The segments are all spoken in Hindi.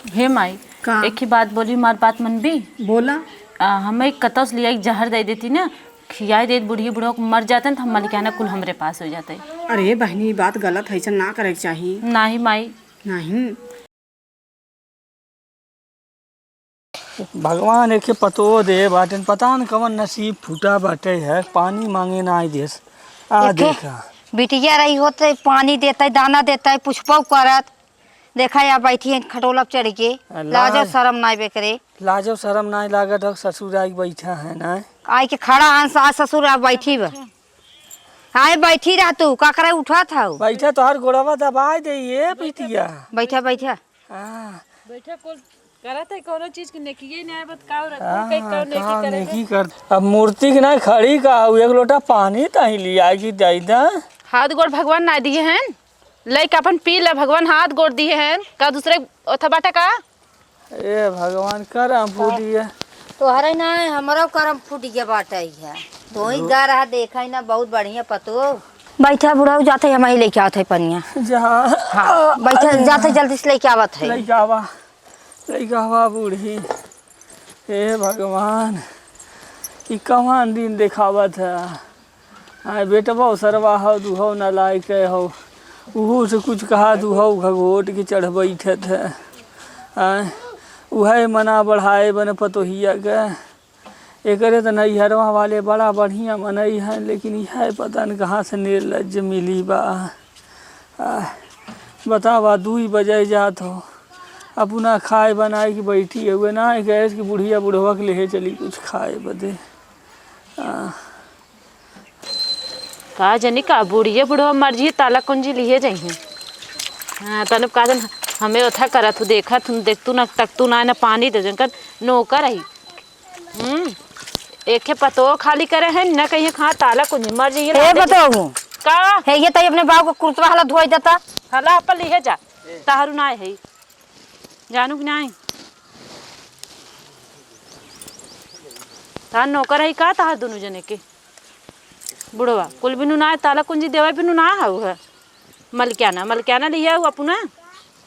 हे माई का एक ही बात बोली, हमार बात मन भी बोला। हमें कतस लिया एक जहर दे देती ना, खियाई देती बुढ़ी बुढ़ो को मर जाते तो हम मलिकाना कुल हमरे पास हो जाते। अरे बहनी बात गलत है, ऐसा ना करे के चाहिए। नाही माई नहीं भगवान एक पतो दे बाटन, पता न कवन नसीब फूटा बाटे है, पानी मांगे ना आई देश आ देखा बिटिया रही होते पानी देता है, दाना देता है, पुष्पव करत देखा या बैठी है खटोला चढ़ के, लाजो शर्म ना बेकरे। लाजो शर्म ना लागत हो, ससुर आई बैठा है ना आई के खड़ा हंस आ ससुर आ बैठी बा, आए बैठी रह तू का करे उठा था बैठा तो हर गोड़वा दबाई दे ये बिटिया। बैठा बैठा बैठा कुल करत है, कोनो चीज के नेकी नहीं बत का नेकी कर। अब मूर्ति के ना खड़ी का एक लोटा पानी तही लिया की दई दा। हाथ गोड़ भगवान ना दिए हैं, लइक अपन पी ले, भगवान हाथ गोड़ दिए हैं का दूसरे ओथा बाटा का। ए भगवान करम फूटिए तो हरे ना हमारा करम फूट गया बाटा है, तो ही गा रहा देखा ना बहुत बढ़िया पतो। बैठा बुढ़ा जाते हम ही लेके आवत है पनिया। हाँ बैठा जाते जल्दी से लेके आवत है। लेके आवा बूढ़ी। हे भगवान ई कमान दिन देखावत है। आए बेटवा सरवा हो दुहो न लायक हो, उहो से कुछ कहा दुहो घगोट के चढ़ बैठत है। आए उहे मना बढ़ाए बन पतोहिया के, एकरे तो नैहरवा वाले बड़ा बढ़िया मनई है, लेकिन यह पता न कहाँ से निर्लज मिली बा। बतावा 2 बजे जात हो, अपना खाए बनाए की बैठी हुए ना गैस की बुढ़िया बुढ़वा के ले चली कुछ खाए बदे। का जनी का बुढ़िया बुढ़वा मर्जी ताला कुंजी लिए जाइए। हाँ तने का जन हमें ओथा करा तू देखा तू देख तू ना तक तू ना पानी दे जन नौकर रही। एक पतो खाली करे है ना कहीं खा ताला कुंजी मर्जी ये बताओ का है ये तो अपने बाप को कुर्तवा हला धोई देता हला अपन लिए जा ताहरू ना है जानू कि नहीं तार नौकर है का तार दोनों जने के बुढ़वा कुल बिनु ना ताला कुंजी देवा बिनु ना हाउ है मलक्याना लिया हुआ अपना।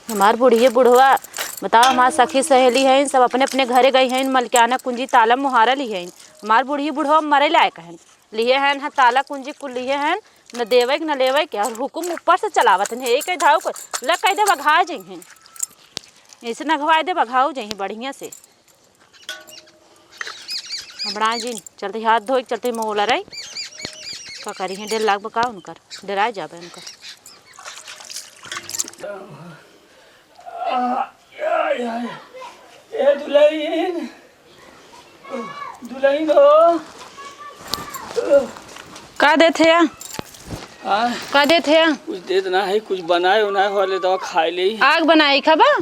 हमार बुढ़िए बुढ़वा बताओ हमार सखी सहेली है सब अपने अपने घरे गई हैं, मलक्याना कुंजी ताला मुहारा ली है। हमार बुढ़िए बुढ़वा मरे लायक हैं लिए हैं हाँ ताला कुंजी कुल लिए हैं न देवे न लेवे के, और हुकुम ऊपर से चलावत है एक धाव को लग कह दे बघा जाइ हैं, ऐसे न घवाए दे बघाओ जाइ बढ़िया से। बड़ा जी चलते हाथ धोए चलते मोला रही का करी है 1.5 लाख बका उनकर डराए जाबे उनकर। ए दुल्हन हो का देते हैं का देते हैं कुछ दे देना है, कुछ बनाए उनाए वाले दवा खाए ले। आग बनाई खबा।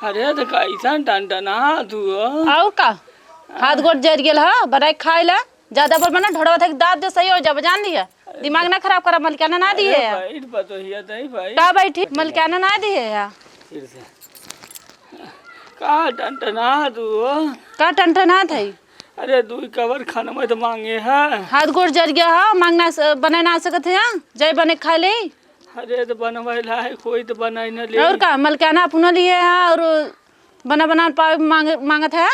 अरे तो कैसा टनटना तू और का हाथ गोड़ जर गेल हा बनाई खाए ला ज्यादा बोल बना ढड़वा थे दांत जो सही हो जा जान लिया, दिमाग ना खराब करा। मलकाना ना दी है बैठ पतोहिया दई भाई का बैठी मलकाना ना दी है या फिर से का टनटना तू का टंटना थई। अरे 2 कवर खाना में तो मांगे है, हाथ गोड़ जर गया हा मांगना बना ना सकत है जय बने खा ले। अरे तो बनवाए ला है कोई तो बनाई न ले। और का मलकाना अपना लिए है और बना बना पावे मांगत है।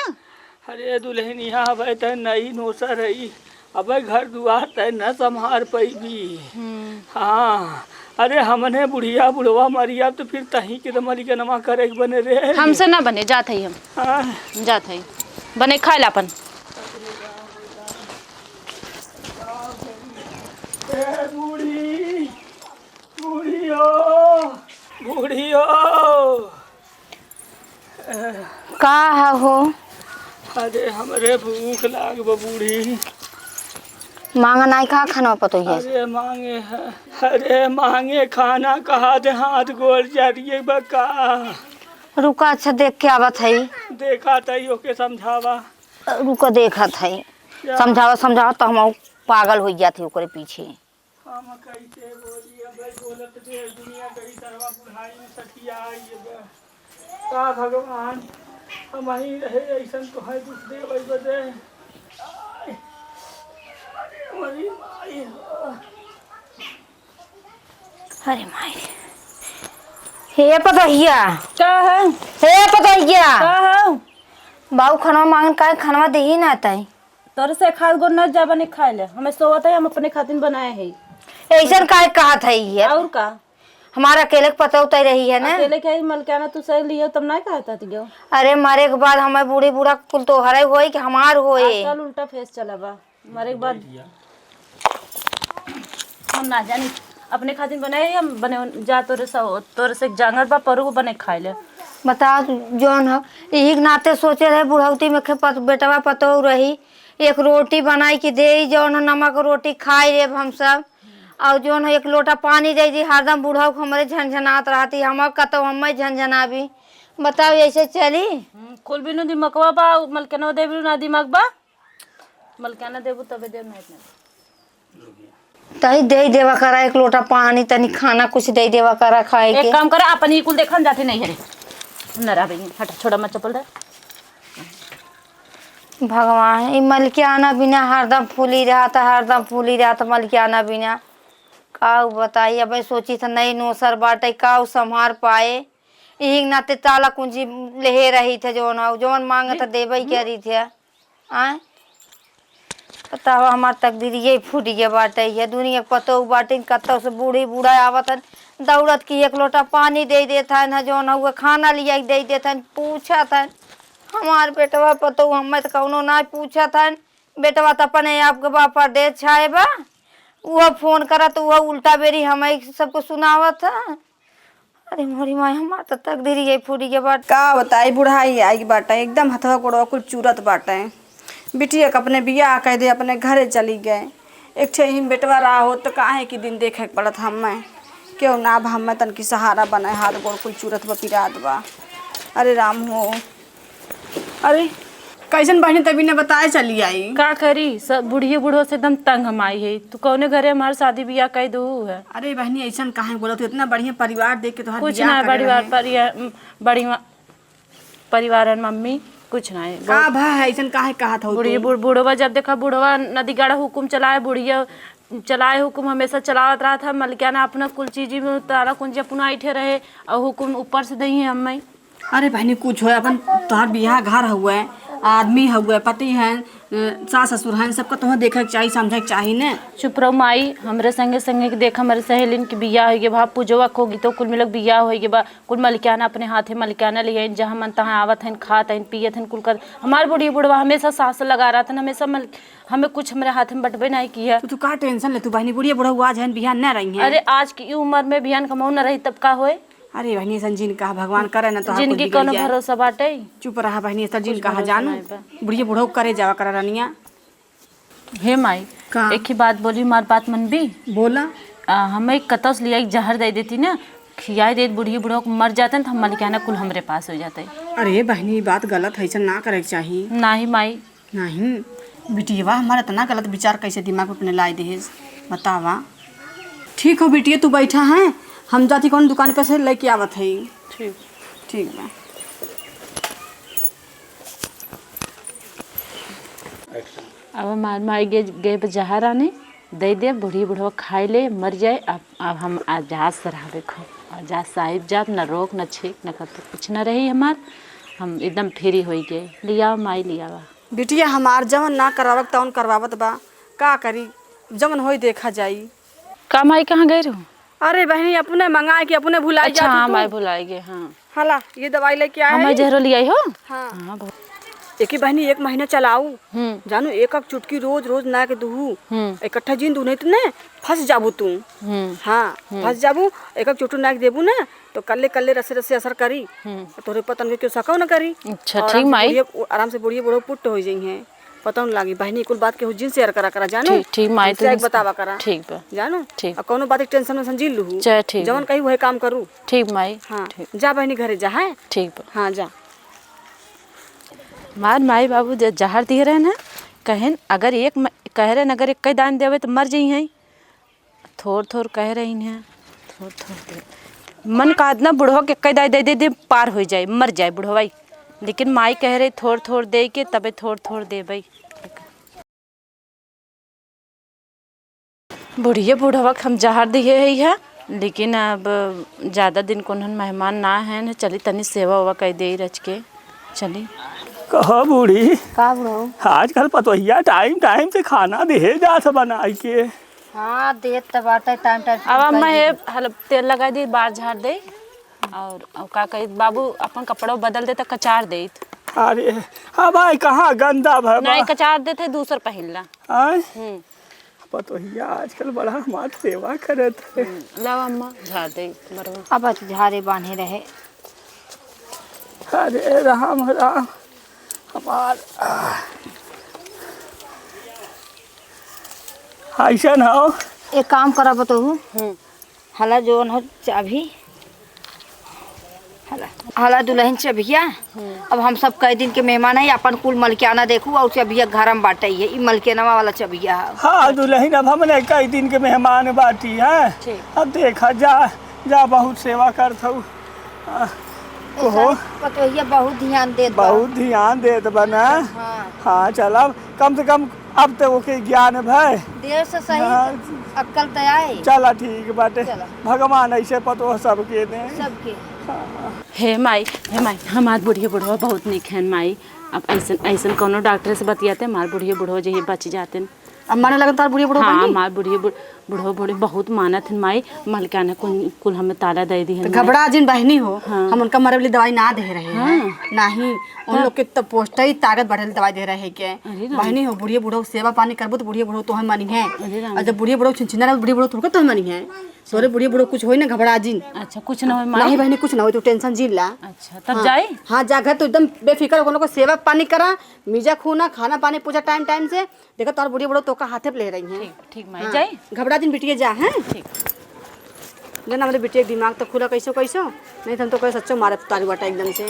अरे दुल्हन यहाँ अब तय नई नोसर रही, अब घर दुआर तय न संभार पैबी। हाँ अरे हमने बुढ़िया बुढ़वा मरिया तो फिर तही के तो मरी के नमा करे के बने रे। हमसे ना बने जात है हम जात है बने खा ला अपन। बूढ़ी हो का हो। अरे हमरे भूख लाग बूढ़ी। मांगा नहीं खा खाना पतो है। अरे मांगे है, अरे मांगे खाना कहा दे हाथ गोड़ जारिए बका। रुका अच्छा देख के आवत है। देखा तई ओके समझावा। रुका देखा था समझावा तो हम पागल हो गया थे ओकरे पीछे। हम कैसे बोलिए भाई बोलत दे दुनिया कई तरवा बुढ़ाई में सखिया आई का भगवान हम ही रहे ऐसन तो है दुख दे वही बदे। अरे माई अरे माई हे पतोहिया क्या है हे का बाबू खनवा मांगन का खनवा दे ही ना तई तोर से खाद गो न जा बने खाए ले हमें सोवत है हम अपने खातिर बनाए है ऐसन का कहा था ये और का हमारा अकेले के पता उतर रही है ना अकेले के मलकाना तू सही लियो तब ना कहता तियो अरे मारे के बाद हमें बूढ़ी बूढ़ा कुल तो हरे होई कि हमार होए चल उल्टा फेस चला बा मारे के बाद हम ना जानी अपने खातिर बनाए हम बने जा तोरे से जांगर बा परू को बने खाए ले बता जौन हो यही के नाते सोचे रहे बुढ़ौती में बेटवा पतो रही एक रोटी बनाई के दे जौन नमक रोटी खाए रे हम सब और जौन एक लोटा पानी दे दी हरदम बूढ़ा हमारे झनझनात रहती हम कतो हम झनझनाबी बताओ ऐसे चली कुल बिनु दिमकवा बा मलकाना देबू ना दिमाग बा मलकाना देबू तबे देव ना तही दे देवा करा एक लोटा पानी तनी खाना कुछ दे देवा करा खाए एक के काम करा अपन ही कुल देखन जाते नहीं हरे न रहा बहन हटा छोड़ा मत चप्पल दे भगवान ई मलकियाना बिना हरदम फूली रहा था मलकियाना बिना का बताई अब सोची था नहीं नोसर बाटे का संभार पाए यही नाते ताला कुंजी ले रही थे जौन मांगे था देवे करी थे आए बताओ हमार तकदीर ये फूट गया बाटे है दुनिया पतो बाटे कतो से बूढ़ी बूढ़ा आवत है दौड़त की एक लोटा पानी दे देता है ना जौन हुआ खाना लिया दे देता है पूछा था हमार बेटवा पतो हमें तो कौनो ना पूछा था बेटवा तो अपने आपके बाप पर दे छाए बा वह फोन करा तो वह उल्टा बेरी हमें सबको सुनावा था अरे मोरी माई हमार तो तकदीर ये फूट गया बाट का बताई बुढ़ाई आई बाटा एकदम हथवा गोड़वा कुल चूरत बाटे बिटिया के अपने बियाह कह दे अपने घरे चली गए एक छे ही बेटवा रहा हो तो काहे की दिन देखे के पड़त हमें क्यों ना अब हमें तन की सहारा बनाए हाथ गोड़ कुल चूरत बा पिरात बा अरे राम हो अरे कैसन बहनी तभी ने बताए चली आई का करी सब बुढ़िए बूढ़ो से एकदम तंग हम आई है तू कौने घरे हमारे शादी ब्याह कह दू है अरे बहनी ऐसा काहे बोला तू इतना बढ़िया परिवार देख के तो कुछ ना बड़ी परिवार है मम्मी कुछ ना है का भा है ऐसा काहे कहा था बुढ़िए बूढ़वा जब देखा बूढ़वा नदी गाड़ा हुकुम चलाए बुढ़िया चलाए हुकुम हमेशा चलावत रहा था मलकियाना अपना कुल चीज में तारा कुंज अपना ऐठे रहे और हुकुम ऊपर से दही हमें अरे बहनी कुछ हो अपन तोहर बियाह घर हुआ है आदमी हुआ पति हैं सास ससुर हैं सबका तुम्हें देखे के चाहिए समझे के चाहिए ने चुप रहो माई हमरे संगे संगे के देख हमारे सहेलिन के बियाह हो गया भा पूजवा होगी तो कुल मिलक बियाह हो गया बा कुल मलकियाना अपने हाथे मलकियाना लिए जहाँ मन तहाँ आवत हैं खात हैं पियत हैं कुल कर हमारे बुढ़ी बुढ़वा हमेशा सास लगा रहा था हमेशा हमें कुछ हमारे हाथ में बटबे नहीं किया तो तू का टेंशन ले तू बहनी बुढ़िया बुढ़ा आज है बिहान न रही है अरे आज की उम्र में बिहान कमाऊ न रही तब का होए अरे बहनी संजीन कहा भगवान करे ना तो जिनकी कोनो भरोसा बाटे चुप रहा बहनी संजीन कहा जानू बुढ़िया बुढ़ो करे जावा करा रनिया हे माई एक ही बात बोली मार बात मन भी बोला हमें कतौस लिया एक जहर दे देती ना खियाई दे बुढ़ी बुढ़ो को मर जाते हैं तो हम मलिकाना कुल हमरे पास हो जाते अरे बहनी बात गलत है ऐसा ना करे के चाहिए नहीं माई नहीं बिटिया हमारा इतना गलत विचार कैसे दिमाग में अपने लाई दे बतावा ठीक हो बिटिया तू बैठा है हम जाती कौन दुकान पे से लेके आवत है ठीक ठीक बा अब हमार माई गए जहर आने दे दे बुढ़ी बुढ़वा खाए ले मर जाए अब हम आजाद से रहा देखो आजाद साहिब जात न रोक न छेक न कतो कुछ न रही हमार हम एकदम फ्री हो गए लिया माई लिया बिटिया हमार जवन ना करवावत तवन करवावत बा का करी जवन होई देखा जाई का माई कहाँ गए रहो अरे बहनी अपने मंगाए कि अपने भुलाई अच्छा हाँ माई भुलाएंगे हाँ हाला ये दवाई लेके आए हमें जहरो लिया हो हाँ हाँ एक ही बहनी एक महीना चलाऊ जानू एक एक चुटकी रोज रोज ना के दूहू इकट्ठा जीन दू नहीं तो ने फंस जाबू तू हाँ फंस जाबू एक एक चुटू ना के देबू ना तो कल्ले कल्ले रसे रसे असर करी तोरे पतन के क्यों सकाओ ना करी अच्छा ठीक माई आराम से बुढ़िया बुढ़ो पुट हो जाई है पता नहीं लागी बहनी कुल बात के हो जिन शेयर करा करा जानू ठीक माई तो बतावा करा ठीक बा जानू ठीक अब कोनो बात टेंशन में समझी लू चल ठीक जवन कही वही काम करू ठीक माई हाँ जा बहनी घरे जा है ठीक बा हाँ जा मार माई बाबू जहर दिए रहे ना कहें अगर एक कह रहे अगर एक दान देवे तो मर जाइ हैं थोड़ थोड़ कह रही हैं थोड़ थोड़ दे मन का ना बुढ़वा के कई दे दे दे पार हो जाए मर जाए बुढ़वाई लेकिन माई कह रही थोड़ थोड़ दे के तबे थोड़ थोड़ दे भाई बुढ़िया बुढ़वा हम जहर दिए है लेकिन अब ज़्यादा दिन को मेहमान ना है चली तनी सेवा वेवा कह दे रच के चली कहो बूढ़ी का बुढ़ऊ? आजकल पतोहिया टाइम टाइम से खाना दे जात बनाई के। हाँ देत त बाटे टाइम टाइम। अब अम्मा ये तेल लगा दी, बार झाड़ दे और का कही बाबू अपन कपड़ा बदल दे तो कचार दे। अरे हाँ भाई कहाँ गंदा भा नहीं कचार देते दूसर पहिला। पतोहिया आजकल बड़ा हमार सेवा करत है। लाओ अम्मा झाड़ दे बरवा। अब झाड़े बांधे रहे। अरे राम राम हमार ऐसा ना हो। एक काम करब तो हला जोन हो चाबी, हला दुल्हन चबिया। अब हम सब कई दिन के मेहमान है, अपन कुल मलकियाना देखू और चबिया घर में बाटे है। ई मलकियाना वाला चबिया है। हाँ दुल्हन अब हमने कई दिन के मेहमान बाटी है। अब देखा जा बहुत सेवा करत हूँ। पतोहिया बहुत ध्यान देत बा। बहुत ध्यान देत बना। हाँ। हाँ चल अब कम से कम अब तो ओके ज्ञान भाई देर से सही अक्कल तयाए। चला ठीक बाटे। चला। भगवान ऐसे पतो सबके दे सबके। हे माई हमार बुढ़िया बुढ़वा बहुत निक है माई। अब ऐसन कोनो डॉक्टर से बतियाते हमार बुढ़िया बुढ़वा जो बच जाते। अब माने लगन तार बुढ़िया बुढ़वा हाँ हमार बुढ़िया बुढ़वा बुढ़ी बहुत मानत है माई। मलकाना कुल हमें ताला दे दी है। घबरा जिन बहनी हो। हम उनका मरे वाली दवाई ना दे रहे हैं। नहीं उन लोग के तो पोस्टर ही ताकत बढ़े दवाई दे रहे हैं क्या बहनी हो। बुढ़िया बुढ़ो सेवा पानी करबो तो बुढ़िया बुढ़ो तो हम मानी है। और जब बुढ़िया बुढ़ो छिनछिना रहे बुढ़िया बुढ़ो तो हम मानी है। सोरे बुढ़िया बुढ़ो कुछ होई ना घबरा जिन। अच्छा कुछ ना हो माई। नहीं बहनी कुछ ना हो तो टेंशन जिन ला। अच्छा तब जाए। हाँ जा घर तो एकदम बेफिक्र हो को सेवा पानी करा मीजा खूना खाना पानी पूजा टाइम टाइम से देखा तार बुढ़िया बुढ़ो तो का हाथे पे ले रही है। ठीक माई जाए। घबरा जिन बिटिया जा है। ठीक लेना हमारे बिटिया दिमाग तो खुला कैसो नहीं तो हम तो कहे सच्चो मारे तारी बाटा एकदम से।